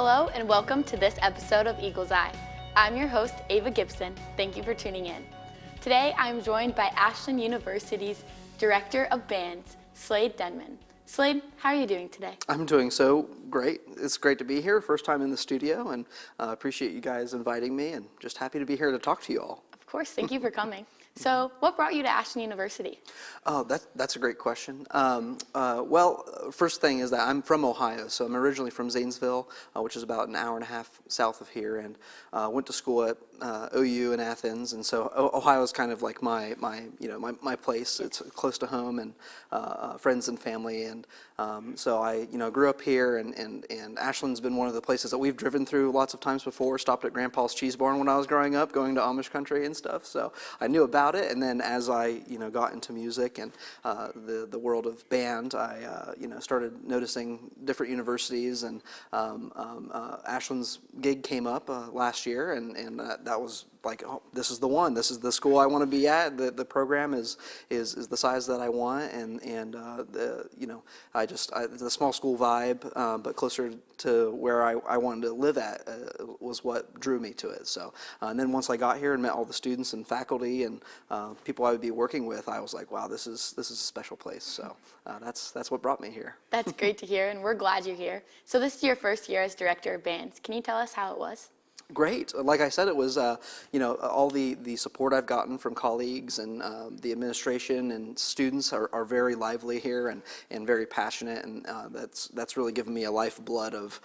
Hello and welcome to this episode of Eagle's Eye. I'm your host, Ava Gibson. Thank you for tuning in. Today, I'm joined by Ashland University's Director of Bands, Slade Denman. Slade, how are you doing today? I'm doing so great. It's great to be here, first time in the studio, and appreciate you guys inviting me, and just happy to be here to talk to you all. Of course, thank you for coming. So, what brought you to Ashland University? Oh, that's a great question. Well, first thing is that I'm from Ohio, so I'm originally from Zanesville, which is about an hour and a half south of here, and went to school at OU in Athens, and so Ohio is kind of like my place. It's close to home and friends and family, and so I grew up here, and Ashland's been one of the places that we've driven through lots of times before. Stopped at Grandpa's Cheese Barn when I was growing up, going to Amish country and stuff. So I knew about it, and then as I got into music and the world of band, I started noticing different universities, and Ashland's gig came up last year, and that was like, oh, this is the one. This is the school I want to be at. The program is the size that I want, and the small school vibe, but closer to where I wanted to live at was what drew me to it. So, and then once I got here and met all the students and faculty and people I would be working with, I was like, wow, this is a special place. So that's what brought me here. That's great to hear, and we're glad you're here. So this is your first year as Director of Bands. Can you tell us how it was? Great. Like I said, it was, all the support I've gotten from colleagues and the administration and students are very lively here and very passionate, and that's really given me a lifeblood of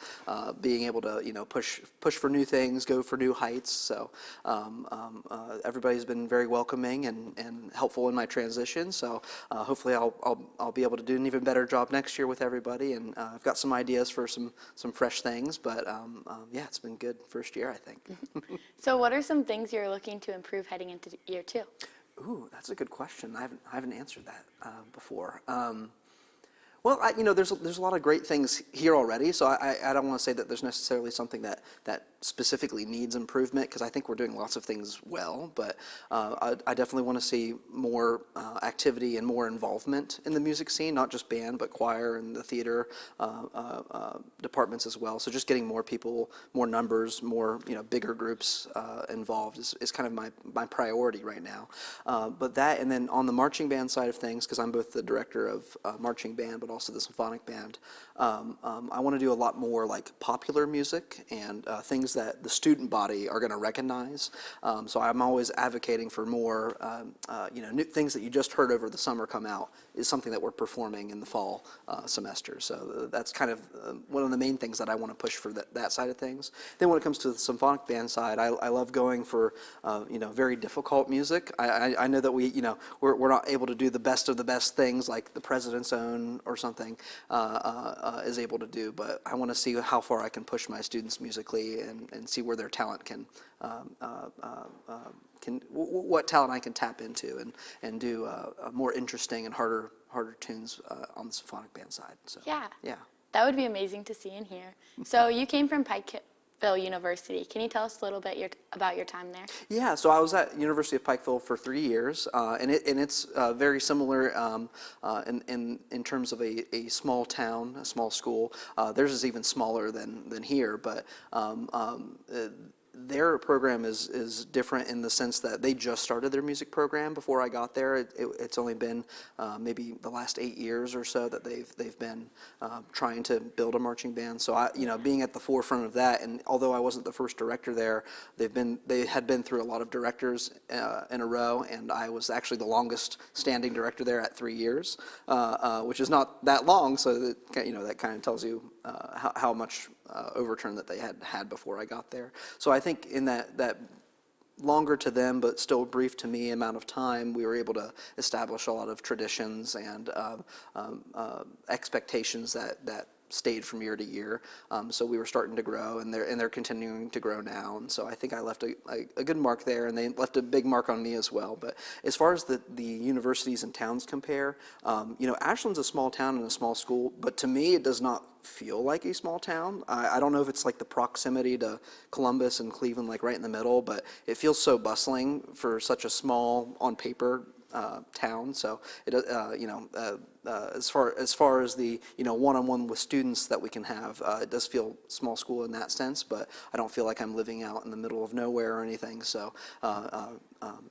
being able to, push for new things, go for new heights. So everybody's been very welcoming and helpful in my transition. So hopefully I'll be able to do an even better job next year with everybody, and I've got some ideas for some fresh things, but it's been good first year, I think. So what are some things you're looking to improve heading into year two? Ooh, that's a good question. I haven't answered that before. Well, there's a lot of great things here already, so I don't want to say that there's necessarily something that specifically needs improvement, because I think we're doing lots of things well, but I definitely want to see more activity and more involvement in the music scene, not just band, but choir and the theater departments as well. So just getting more people, more numbers, more bigger groups involved is kind of my priority right now. But that, and then on the marching band side of things, because I'm both the director of marching band, but also the symphonic band, I want to do a lot more like popular music and things that the student body are going to recognize. So I'm always advocating for more, new things that you just heard over the summer come out is something that we're performing in the fall semester. So that's kind of one of the main things that I want to push for that side of things. Then when it comes to the symphonic band side, I love going for very difficult music. I know that we're not able to do the best of the best things like the President's Own or something is able to do, but I want to see how far I can push my students musically and see where their talent what talent I can tap into and do more interesting and harder tunes on the symphonic band side. So Yeah. Yeah. That would be amazing to see and hear. So you came from Pikeville University. Can you tell us a little bit about your time there? Yeah, so I was at University of Pikeville for 3 years, and it's very similar in terms of a small town, a small school. Theirs is even smaller than here, but their program is different in the sense that they just started their music program before I got there. It's only been maybe the last 8 years or so that they've been trying to build a marching band. So being at the forefront of that, and although I wasn't the first director there, they had been through a lot of directors in a row, and I was actually the longest standing director there at 3 years, which is not that long. So that kind of tells you how much overturn that they had before I got there. So I think in that longer to them but still brief to me amount of time, we were able to establish a lot of traditions and expectations that stayed from year to year. So we were starting to grow, and they're continuing to grow now. And so I think I left a good mark there, and they left a big mark on me as well. But as far as the universities and towns compare, Ashland's a small town and a small school, but to me it does not feel like a small town. I don't know if it's like the proximity to Columbus and Cleveland, like right in the middle, but it feels so bustling for such a small, on paper, town. So as far as the one-on-one with students that we can have, it does feel small school in that sense, but I don't feel like I'm living out in the middle of nowhere or anything. So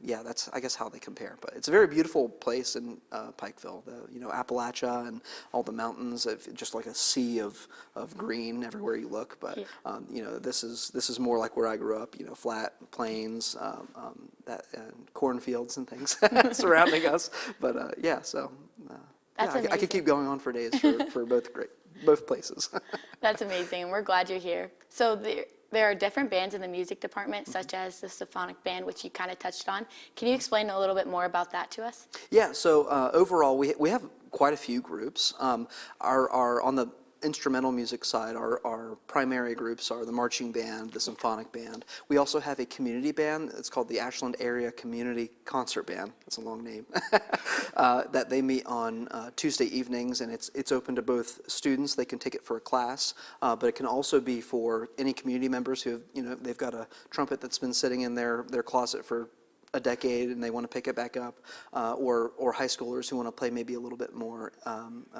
yeah, that's I guess how they compare. But it's a very beautiful place in Pikeville. Appalachia and all the mountains, just like a sea of green everywhere you look. But this is more like where I grew up. Flat plains, and cornfields and things surrounding us. But yeah, so I could keep going on for days for both places. That's amazing, and we're glad you're here. So there are different bands in the music department, such as the symphonic band, which you kind of touched on. Can you explain a little bit more about that to us? Yeah, so overall, we have quite a few groups. Our on the instrumental music side, our primary groups are the marching band, the symphonic band. We also have a community band. It's called the Ashland Area Community Concert Band. That's a long name. That they meet on Tuesday evenings, and it's open to both students. They can take it for a class, but it can also be for any community members who have, they've got a trumpet that's been sitting in their closet for a decade and they want to pick it back up, or high schoolers who want to play maybe a little bit more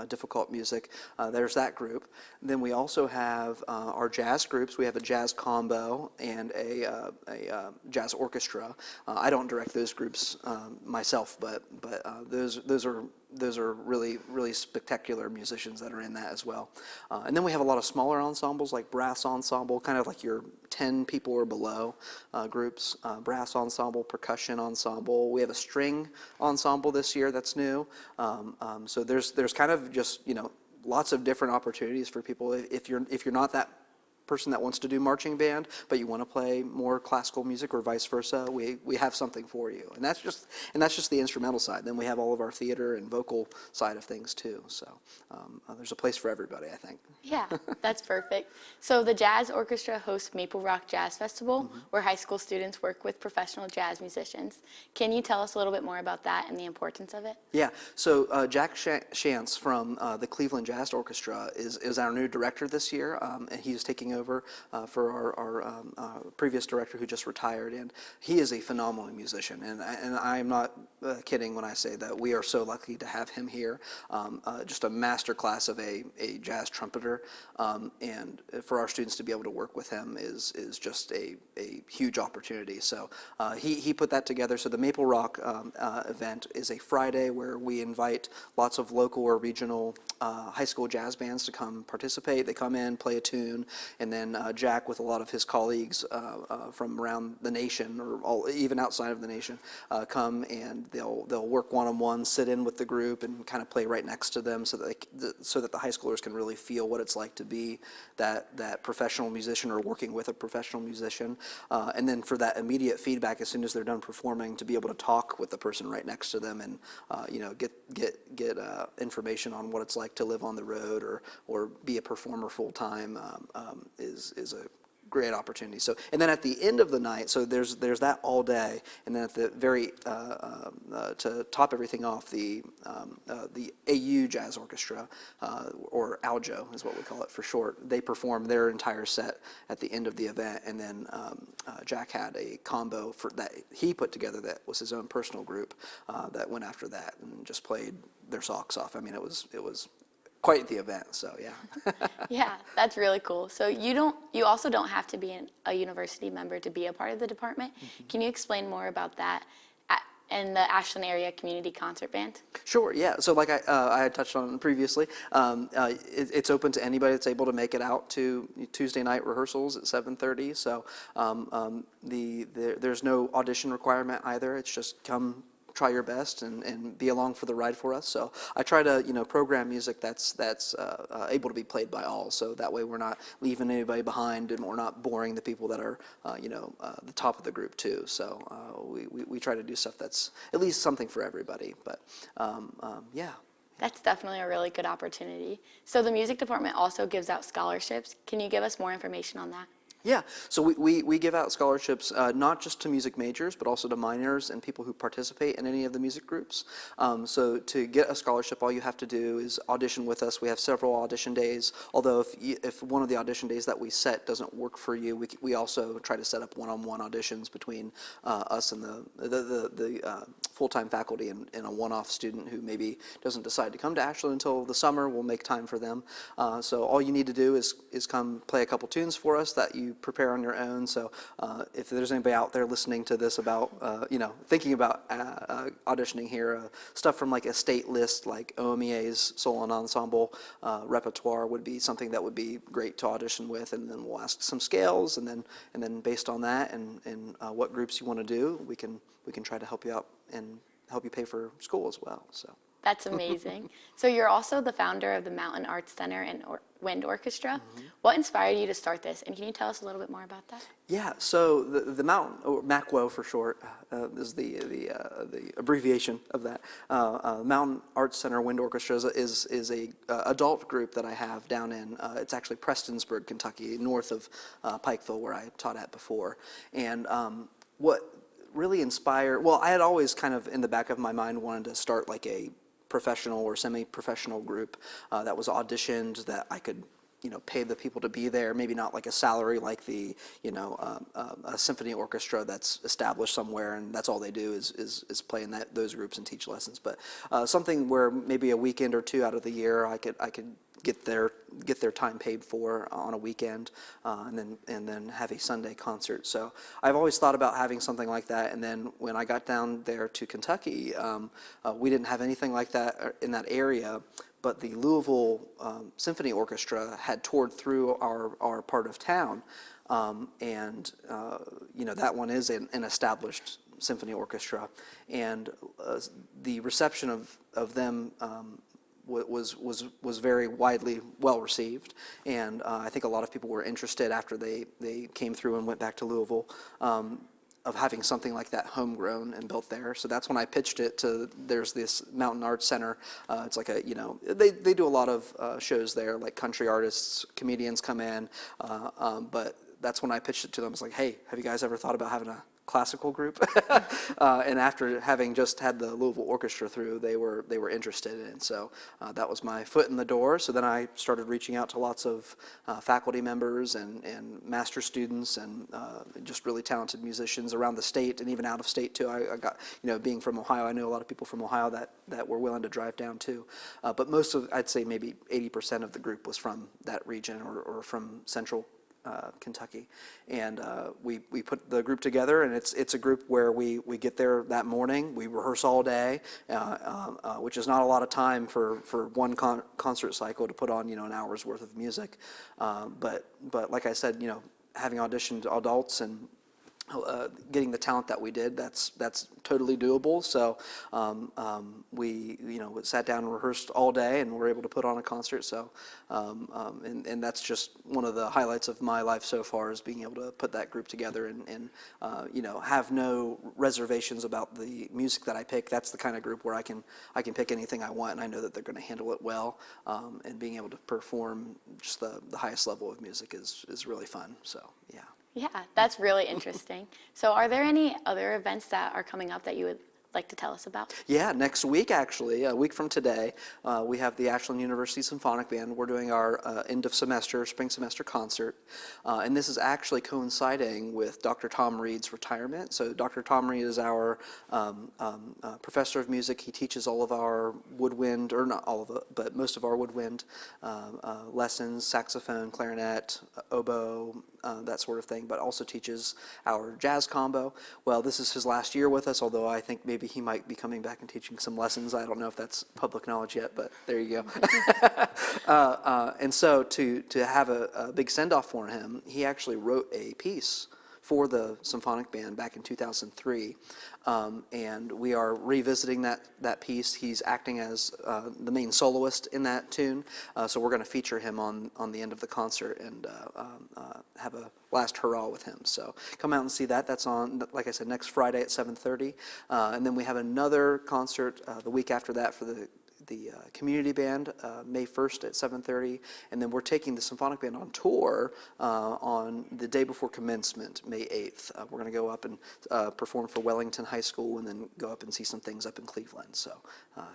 difficult music. There's that group. Then we also have our jazz groups. We have a jazz combo and a jazz orchestra. I don't direct those groups myself, but those are really, really spectacular musicians that are in that as well. And then we have a lot of smaller ensembles like brass ensemble, kind of like your 10 people or below groups, brass ensemble, percussion ensemble. We have a string ensemble this year that's new. So there's kind of just, lots of different opportunities for people. If you're not that person that wants to do marching band, but you want to play more classical music or vice versa, we have something for you. And that's just the instrumental side. Then we have all of our theater and vocal side of things too. So there's a place for everybody, I think. Yeah, that's perfect. So the Jazz Orchestra hosts Maple Rock Jazz Festival, where high school students work with professional jazz musicians. Can you tell us a little bit more about that and the importance of it? Yeah, so Jack Shantz from the Cleveland Jazz Orchestra is our new director this year, and he's taking over for our previous director who just retired, and he is a phenomenal musician, and I'm not kidding when I say that we are so lucky to have him here. Just a master class of a jazz trumpeter, and for our students to be able to work with him is just a huge opportunity. So he put that together. So the Maple Rock event is a Friday where we invite lots of local or regional high school jazz bands to come participate. They come in, play a tune, and then Jack, with a lot of his colleagues from around the nation, or even outside of the nation, come and they'll work one-on-one, sit in with the group, and kind of play right next to them, so that the high schoolers can really feel what it's like to be that professional musician or working with a professional musician. And then for that immediate feedback, as soon as they're done performing, to be able to talk with the person right next to them and get information on what it's like to live on the road or be a performer full time is a great opportunity. So, and then at the end of the night, so there's that all day, and then at the very to top everything off, the AU Jazz Orchestra, or Aljo is what we call it for short. They perform their entire set at the end of the event, and then Jack had a combo for that he put together that was his own personal group that went after that and just played their socks off. I mean, it was quite the event, so yeah. Yeah, that's really cool. So you also don't have to be a university member to be a part of the department. Can you explain more about that in the Ashland Area Community Concert Band? Sure, yeah. So like I had touched on previously, it's open to anybody that's able to make it out to Tuesday night rehearsals at 7:30. So there's no audition requirement either. It's just come try your best and be along for the ride for us. So I try to program music that's able to be played by all. So that way we're not leaving anybody behind and we're not boring the people that are the top of the group too. So we try to do stuff that's at least something for everybody. But yeah. That's definitely a really good opportunity. So the music department also gives out scholarships. Can you give us more information on that? Yeah, so we give out scholarships not just to music majors, but also to minors and people who participate in any of the music groups. So to get a scholarship, all you have to do is audition with us. We have several audition days, although if one of the audition days that we set doesn't work for you, we also try to set up one-on-one auditions between us and the full-time faculty and a one-off student who maybe doesn't decide to come to Ashland until the summer. We'll make time for them. So all you need to do is come play a couple tunes for us that you prepare on your own. So if there's anybody out there listening to this about, thinking about auditioning here, stuff from like a state list like OMEA's solo and ensemble repertoire would be something that would be great to audition with, and then we'll ask some scales, and then based on that and what groups you want to do, we can try to help you out and help you pay for school as well. So. That's amazing. So you're also the founder of the Mountain Arts Center and Wind Orchestra. What inspired you to start this? And can you tell us a little bit more about that? Yeah, so the Mountain, or MACWO for short, is the abbreviation of that. Mountain Arts Center Wind Orchestra is a adult group that I have down in, it's actually Prestonsburg, Kentucky, north of Pikeville, where I taught at before. And what really inspired, well, I had always kind of in the back of my mind wanted to start like a professional or semi-professional group that was auditioned, that I could pay the people to be there, maybe not like a salary like the a symphony orchestra that's established somewhere and that's all they do is play in those groups and teach lessons, but something where maybe a weekend or two out of the year I could get their time paid for on a weekend, and then have a Sunday concert. So I've always thought about having something like that. And then when I got down there to Kentucky, we didn't have anything like that in that area. But the Louisville Symphony Orchestra had toured through our part of town, and that one is an established symphony orchestra, and the reception of them was very widely well received, and I think a lot of people were interested after they came through and went back to Louisville, of having something like that homegrown and built there. So that's when I pitched it to, there's this Mountain Arts Center. It's like they do a lot of shows there, like country artists, comedians come in, but that's when I pitched it to them. I was like, hey, have you guys ever thought about having a classical group? And after having just had the Louisville Orchestra through, they were interested, and so that was my foot in the door. So then I started reaching out to lots of faculty members and master students and just really talented musicians around the state and even out of state too. I got, being from Ohio, I knew a lot of people from Ohio that were willing to drive down too. But I'd say maybe 80% of the group was from that region or from central Kentucky, and we put the group together, and it's a group where we get there that morning, we rehearse all day, which is not a lot of time for one concert cycle to put on an hour's worth of music, but like I said, having auditioned adults and getting the talent that we did, that's totally doable. So we sat down and rehearsed all day, and were able to put on a concert. So and that's just one of the highlights of my life so far, is being able to put that group together and have no reservations about the music that I pick. That's the kind of group where I can pick anything I want, and I know that they're going to handle it well. And being able to perform just the highest level of music is really fun. So yeah. Yeah, that's really interesting. So are there any other events that are coming up that you would like to tell us about? Yeah, next week actually, a week from today, we have the Ashland University Symphonic Band. We're doing our end of semester, spring semester concert. And this is actually coinciding with Dr. Tom Reed's retirement. So Dr. Tom Reed is our professor of music. He teaches all of our woodwind, or not all of it, but most of our woodwind lessons, saxophone, clarinet, oboe, that sort of thing, but also teaches our jazz combo. Well, this is his last year with us, although I think maybe he might be coming back and teaching some lessons. I don't know if that's public knowledge yet, but there you go. And so to have a big send-off for him, he actually wrote a piece for the symphonic band back in 2003, and we are revisiting that piece. He's acting as the main soloist in that tune, so we're going to feature him on the end of the concert and have a last hurrah with him. So come out and see that. That's on, like I said, next Friday at 7:30, and then we have another concert the week after that for community band May 1st at 7:30, and then we're taking the symphonic band on tour on the day before commencement, May 8th. We're going to go up and perform for Wellington High School, and then go up and see some things up in Cleveland. So,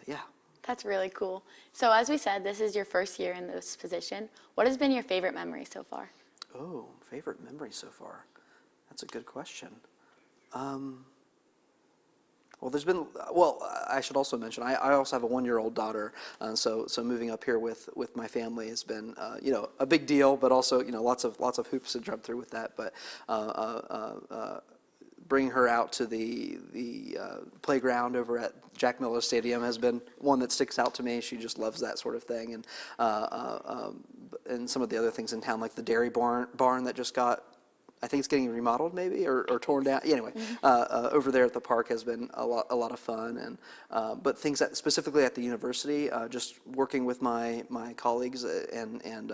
yeah. That's really cool. So as we said, this is your first year in this position. What has been your favorite memory so far? Oh, favorite memory so far? That's a good question. Well, I should also mention, I also have a 1-year-old daughter, so moving up here with my family has been, a big deal, but also, lots of hoops to jump through with that. But bringing her out to the playground over at Jack Miller Stadium has been one that sticks out to me. She just loves that sort of thing, and some of the other things in town, like the dairy barn that just got, I think it's getting remodeled maybe, or torn down. Anyway, over there at the park has been a lot of fun, and but things that specifically at the university, just working with my colleagues and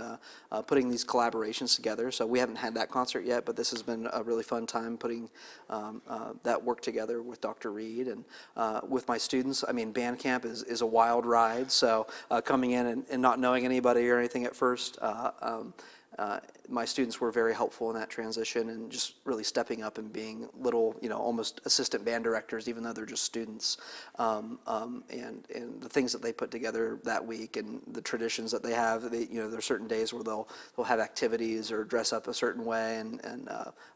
putting these collaborations together. So we haven't had that concert yet, but this has been a really fun time putting that work together with Dr. Reed and with my students. I mean, band camp is a wild ride. So coming in and not knowing anybody or anything at first. My students were very helpful in that transition and just really stepping up and being little, almost assistant band directors, even though they're just students. And the things that they put together that week and the traditions that they have, there are certain days where they'll have activities or dress up a certain way and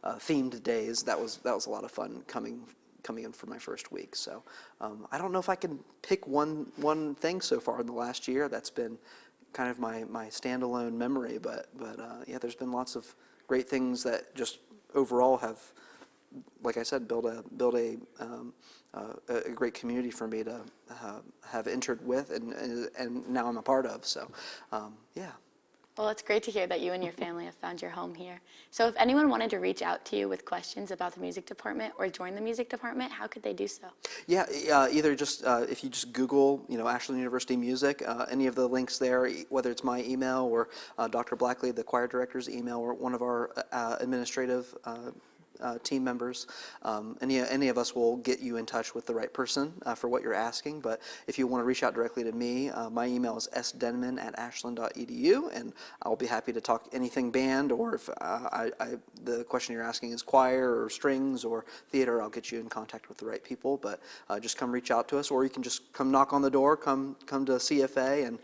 themed days. That was a lot of fun coming in for my first week. So I don't know if I can pick one thing so far in the last year that's been kind of my standalone memory, but yeah, there's been lots of great things that just overall have, like I said, build a great community for me to have entered with and now I'm a part of. So yeah. Well, it's great to hear that you and your family have found your home here. So if anyone wanted to reach out to you with questions about the music department or join the music department, how could they do so? Yeah, either just if you just Google, Ashland University Music, any of the links there, whether it's my email or Dr. Blackley, the choir director's email, or one of our administrative team members. Any of us will get you in touch with the right person for what you're asking. But if you want to reach out directly to me, my email is sdenman@ashland.edu, and I'll be happy to talk anything band, or if the question you're asking is choir or strings or theater, I'll get you in contact with the right people. But just come reach out to us, or you can just come knock on the door, come to CFA and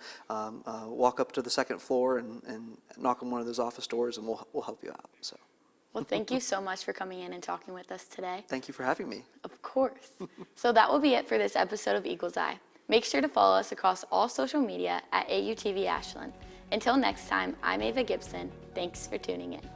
walk up to the second floor and knock on one of those office doors, and we'll help you out. So. Well, thank you so much for coming in and talking with us today. Thank you for having me. Of course. So that will be it for this episode of Eagle's Eye. Make sure to follow us across all social media at AUTV Ashland. Until next time, I'm Ava Gibson. Thanks for tuning in.